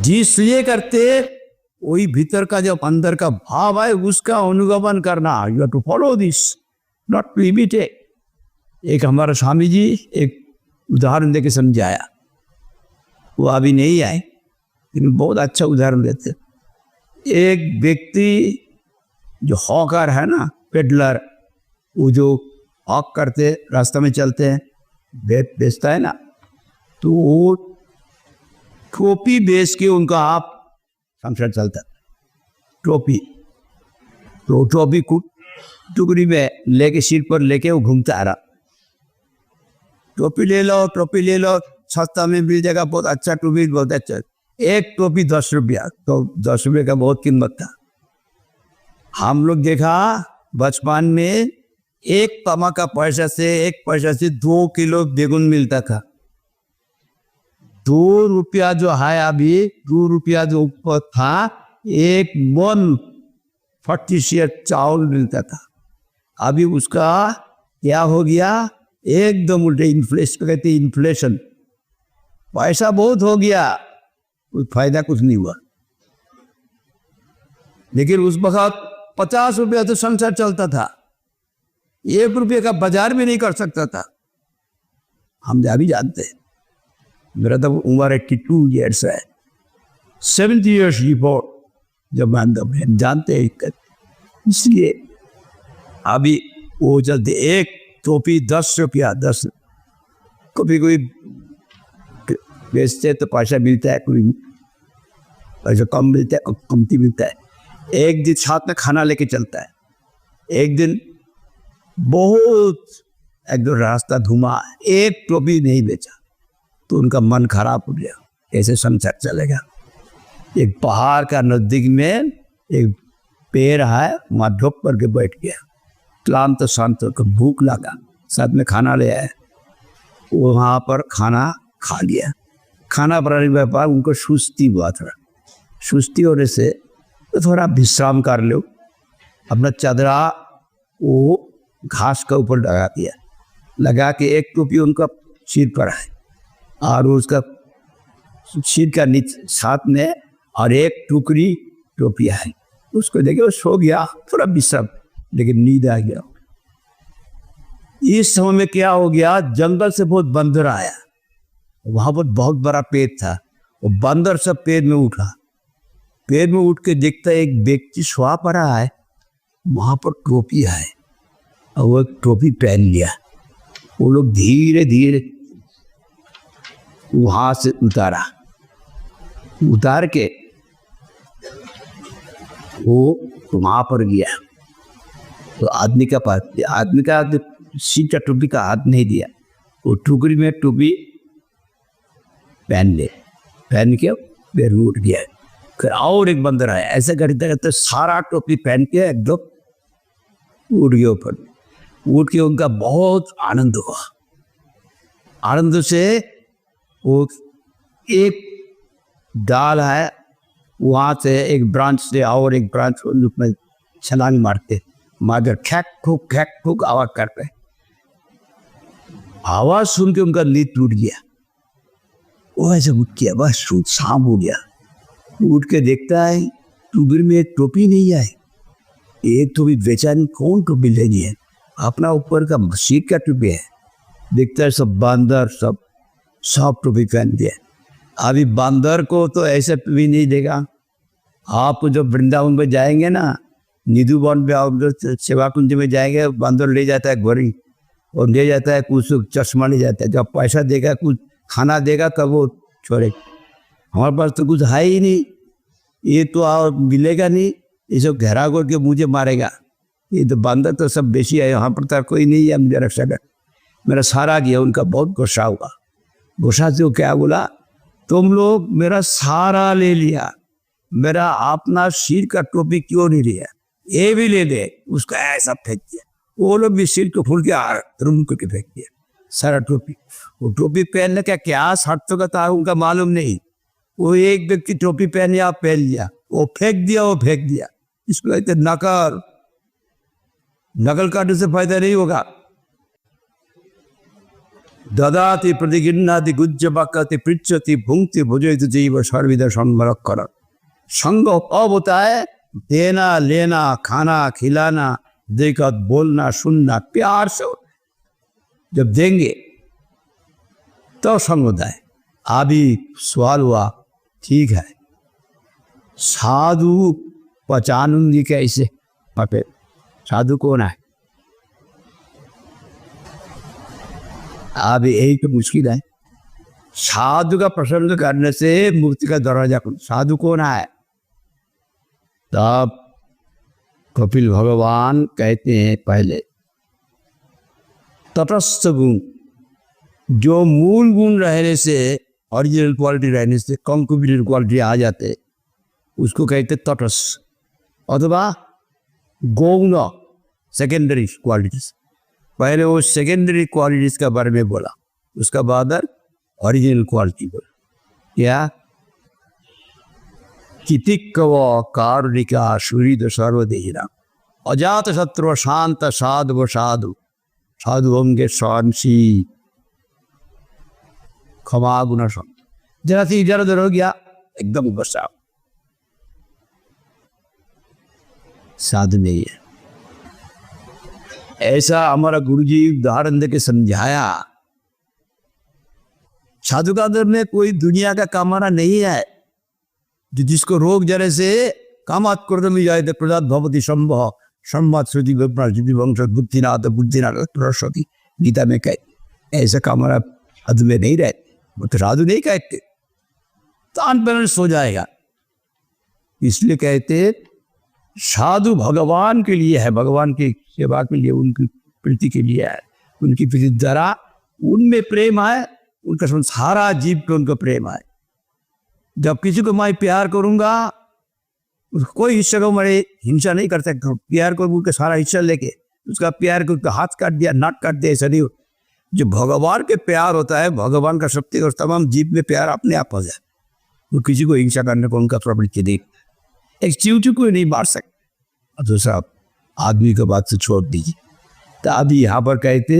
जिसलिए करते वही भीतर का जब अंदर का भाव है उसका अनुगमन करना। You have to follow this, not to imitate. एक हमारा स्वामी जी एक उदाहरण देके समझाया, वो अभी नहीं आए लेकिन बहुत अच्छा उदाहरण देते। एक व्यक्ति जो हॉकर है ना, पेडलर, वो जो हॉक करते रास्ते में चलते हैं, बेचता है ना, तो वो टोपी बेच के उनका आप संसार चलता। टोपी तो टोपी टुकड़ी में लेके सिर पर लेके वो घूमता आ रहा। टोपी ले लो, टोपी ले लो, सस्ता में मिल जाएगा, बहुत अच्छा टोपी, बहुत अच्छा। एक टोपी 10 रुपया, तो 10 रुपये का बहुत कीमत था। हम लोग देखा बचपन में एक तमा का पैसा से 2 किलो बेगुन मिलता था। 2 रुपया जो है अभी, 2 रुपया जो ऊपर था, एक मन 40 शेयर चावल मिलता था। अभी उसका क्या हो गया, एकदम उल्टे। इन्फ्लेशन कहते, इन्फ्लेशन, पैसा बहुत हो गया, कुछ फायदा कुछ नहीं हुआ। लेकिन उस वक्त 50 रुपया तो संसार चलता था, 1 रुपये का बाजार भी नहीं कर सकता था। हम अभी जानते हैं, मेरा तो उम्र 82 ईयर्स है, 70 ईयर्स रिपोर्ट जब हम जानते हैं। इसलिए अभी वो चलते, एक टोपी 10 रुपया, 10, कभी कोई बेचते तो पैसा मिलता है, कोई पैसा कम मिलता है, कमती मिलता है। एक दिन साथ में खाना लेके चलता है, एक दिन बहुत एकदम रास्ता घुमा, एक टोपी नहीं बेचा, तो उनका मन खराब हो गया, ऐसे संसार चलेगा। एक पहाड़ का नजदीक में एक पेड़ है, वहाँ ढोक करके बैठ गया, क्लांत शांत होकर, भूख लगा, साथ में खाना ले आया, वहाँ पर खाना खा लिया। खाना बनाने के बाद उनको सुस्ती हुआ, थोड़ा सुस्ती होने से तो थोड़ा विश्राम कर लो। अपना चादरा वो घास का ऊपर लगा दिया, लगा के एक टोपी उनका सिर पर है और उसका सिर का नीचे साथ में और एक टुकड़ी टोपी है, उसको देखे वो सो गया, थोड़ा विश्राम, लेकिन नींद आ गया। इस समय में क्या हो गया, जंगल से बहुत बंदर आया, वहां पर बहुत बड़ा पेड़ था, वो बंदर सब पेड़ में उठा, पेड़ में उठ के देखता एक व्यक्ति सोया पड़ा है, वहां पर टोपी है, और वो टोपी पहन लिया। वो लोग धीरे धीरे वहां से उतारा, उतार के वो वहां पर गया, तो आदमी का पास, आदमी का सीटा टोपी का हाथ नहीं दिया, वो टुकड़ी में टोपी पहन ले, पहन के फिर उठ गया। फिर और एक बंदर आया, ऐसे करते करते सारा टोपी पहन के एकदम उठ गया ऊपर। उठ के उनका बहुत आनंद हुआ, आनंद से वो एक डाल है, वहाँ से एक ब्रांच से और एक ब्रांच में छलांग मारते, मारकर खैक फूक आवाज करते। आवाज सुन के उनका नींद टूट गया, वो ऐसे उठ गया, बस शाम हो गया। उठ के देखता है टुकड़ी में एक टोपी नहीं है, एक टोपी बेचारी कौन टोपी लेनी है, अपना ऊपर का सीट का टोपी है। देखता है सब बंदर सब टोपी पहन दिया। अभी बंदर को तो ऐसे टोपी नहीं देगा। आप जब वृंदावन में जाएंगे ना, निधु वन पे आप सेवा कुंज में जाएंगे, बंदर ले जाता है घड़ी और ले जाता है कुछ चश्मा ले जाता है, जब पैसा देगा कुछ खाना देगा तब वो छोड़े। हमारे पास तो कुछ है ही नहीं, ये तो और मिलेगा नहीं, ये सब घेरा करके मुझे मारेगा। ये तो बंदर तो सब बेची है, यहाँ पर तो कोई नहीं है मुझे रक्षा कर। मेरा सारा गया, उनका बहुत गुस्सा हुआ। गुस्सा से वो क्या बोला, तुम लोग मेरा सारा ले लिया, मेरा अपना सिर का टोपी क्यों नहीं लिया, ये भी ले ले। उसका ऐसा फेंक दिया, वो लोग भी सिर को फूल के रूम करके फेंक दिया सारा टोपी। वो टोपी पहनने का क्या शर्त का था उनका मालूम नहीं, वो एक व्यक्ति टोपी पहन लिया, वो फेंक दिया। इसको कहते नकल काटने से फायदा नहीं होगा। ददाति प्रतिगृह्णाति गुज्ज बकति पृच्छति भुंक्ति भुजयति जीव सर्वविद संरक्षण। संग अब होता है देना लेना, खाना खिलाना, देखा बोलना सुनना प्यार से। जब देंगे तो संग होता है। अभी सवाल हुआ, ठीक है साधु पहचानूंगी कैसे? फिर साधु कौन है? अभी यही तो मुश्किल है। साधु का प्रसन्न करने से मुक्ति का दरवाजा खुल। साधु कौन है? तब कपिल भगवान कहते हैं पहले तटस्थ गुण, जो मूल गुण रहने से, ओरिजिनल क्वालिटी रहने से कॉन्क्यूबिलिटी क्वालिटी आ जाते, उसको कहते तटस्थ। अथवा गौण सेकेंडरी क्वालिटीज। पहले वो सेकेंडरी क्वालिटीज का बारे में बोला, उसका बाद ओरिजिनल क्वालिटी बोला। क्या? कितिकव कारुणिका सुहृद सर्वदेहिना, अजात शत्रु शांत साधु साधु, साधु होंगे सहनशील, क्षमा गुण सम। जरा सी इधर उधर हो गया एकदम गुस्सा, साधु नहीं है। ऐसा हमारा गुरुजी उदाहरण देके समझाया। साधु का अंदर में कोई दुनिया का कामना नहीं है। जिसको रोग जरे से कामात क्रोध में जाए तो प्रदात भवती संभव संवाद श्रुति वंश बुद्धिनाथ बुद्धिनाथ सरस्वती गीता में कहते। ऐसा कामना साधु में नहीं रहते। वो तो साधु नहीं कहते, तान बैलेंस हो जाएगा। इसलिए कहते साधु भगवान के लिए है, भगवान की सेवा के लिए, उनकी प्रीति के लिए है, उनकी प्रीति द्वारा उनमें प्रेम है, उनका सारा जीव पे उनका प्रेम है। जब किसी को मैं प्यार करूंगा, उसको कोई हिस्सा को मैं हिंसा नहीं कर सकता। प्यार को उनका सारा हिस्सा लेके उसका प्यार को उसका हाथ काट दिया, नाक काट दिया, ऐसा नहीं। जो भगवान के प्यार होता है, भगवान का शक्ति और तमाम जीव में प्यार अपने आप हो जाए। वो किसी को हिंसा करने को उनका प्रवृत्ति नहीं। एक चीवचू को नहीं मार सकता। दूसरा आदमी को बात से छोड़ दीजिए। तो अभी यहाँ पर कहते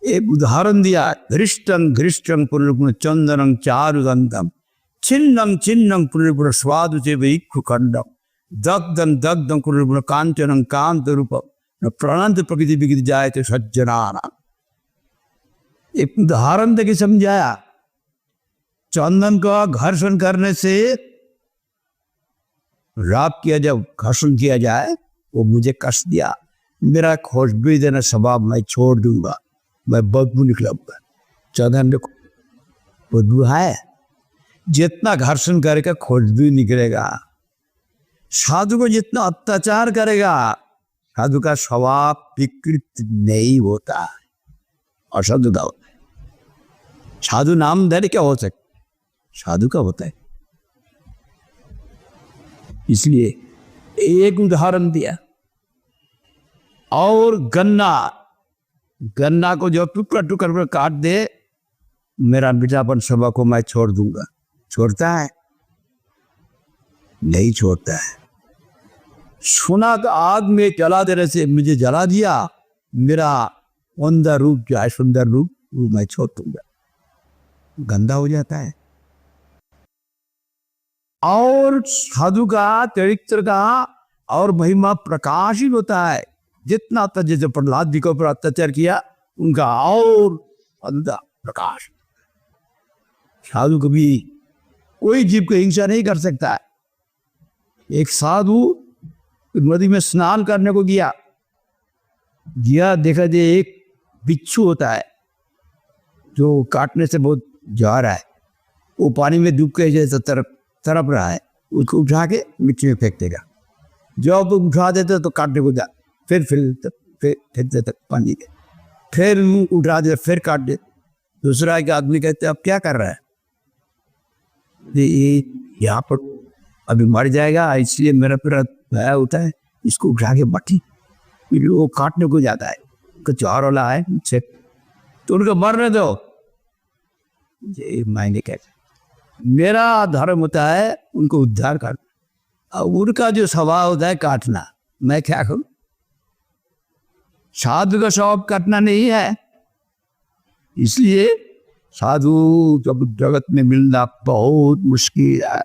एक उदाहरण दिया, घृष्टं घृष्टं पुनर्पुन चंदनं चारुगंधम छिन्नं छिन्नं पुनर्पुन स्वादु से वैक्षुखंडम दग्धं दग्धं पुनर्पुन कांचनं कांत रूपम प्रणंत प्रकृति विकृति जाए तो सज्जनाना। एक उदाहरण देके समझाया। चंदन का घर्षण करने से राप किया, जब घर्षण किया जाए वो मुझे कष्ट दिया, मेरा खुशबू देना स्वभाव मैं छोड़ दूंगा, मैं बदबू निकलाऊंगा। चंदन बदबू है, जितना घर्षण करेगा खुशबू निकलेगा। साधु को जितना अत्याचार करेगा, साधु का स्वभाव विकृत नहीं होता, असाधु का होता है। साधु नाम धैर्य क्या हो सकता, साधु का होता है। इसलिए एक उदाहरण दिया। और गन्ना को जो टुकड़ा टुकड़ा काट दे, मेरा मीठापन सभा को मैं छोड़ दूंगा। छोड़ता है? नहीं छोड़ता है। सोना का आग में जला देने से मुझे जला दिया, मेरा अंदर रूप जो है सुंदर रूप, वो मैं छोड़ दूंगा, गंदा हो जाता है। और साधु का चरित्र का और महिमा प्रकाशित होता है। जितना जैसे प्रहलाद जी के ऊपर अत्याचार किया, उनका और अंदर प्रकाश। साधु कभी कोई जीव को हिंसा नहीं कर सकता है। एक साधु नदी में स्नान करने को गया, देखा दे एक बिच्छू होता है जो काटने से बहुत जा रहा है, वो पानी में डूब के जैसे तरप रहा है, उसको उठा के मिट्टी में फेंक देगा। जब उठा देते तो काटने को जा, फिर फेंक देते पानी के, फिर उठा दे, फिर काट दे। दूसरा एक आदमी कहते अब क्या कर रहा है, ये यहाँ पर अभी मर जाएगा, इसलिए मेरा पूरा भया होता है, इसको उठा के बटी, वो काटने को जाता है, चार वाला है मुझसे, तो उनको मरने दो। ये मायने कहते, मेरा धर्म होता है उनको उद्धार करना, उनका जो स्वभाव होता है काटना, मैं क्या करूं। साधु का स्वभाव काटना नहीं है, इसलिए साधु जब जगत में मिलना बहुत मुश्किल है।